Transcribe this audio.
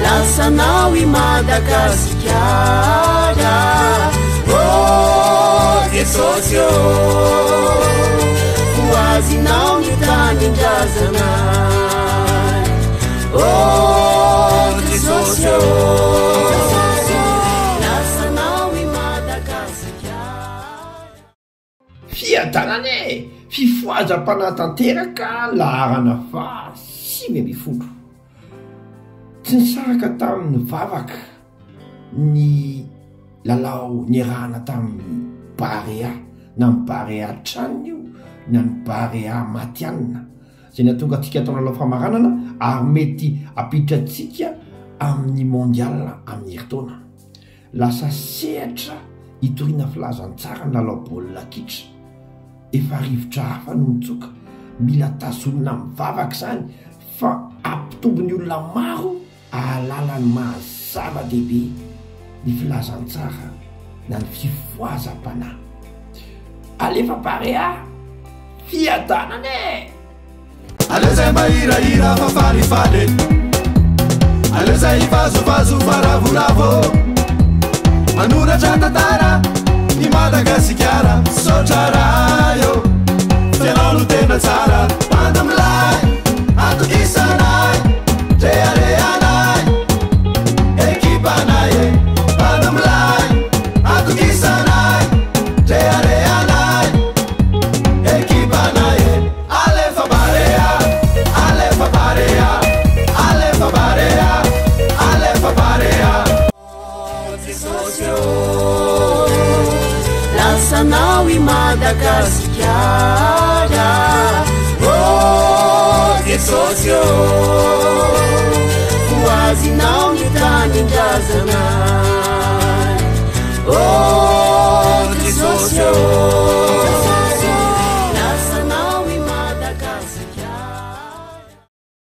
Lasanao I Madagasikara, oh Jesús hoazinao ny tanindrazanay, oh Jesús lasanao I Madagasikara. Fiadanane fifoazam-panatanteraka laharana fa 5 tsy nisaraka tamin'ny vavaka ny lalao nirahana tamin'ny barea na ny barea tranony io na ny barea matianina zay natonga atsika atao lalao famaranana ary mety apitratsika amin'ny mondial amin'ny heritaona. Lasa sehatra hitoriana filazantsara ny lalao baolina kitra, efa rivotra hafa no mitsoka, mila tazomina mivavaka zany fa ampitombony olona maro ahalalany mahazava-dehibe ny filazantsara na ny fifoazam-panahy. Alefa barea fiadanane alezay mahirahira fa falifaly, alezay ivazovazo faravoravo, manoratra tantara ny Madagasikara, sotrara yo fianao no tena tsara, mandamilay atokisanay reareanay ekipanay, mandamilay atokisanay reareanay ekipanay. Alefa barea, alefa barea, alefa barea, alefa barea. Lasanao I Madagasikara, oh Jesús hoazinao ny tanindrazanay, oh Jesús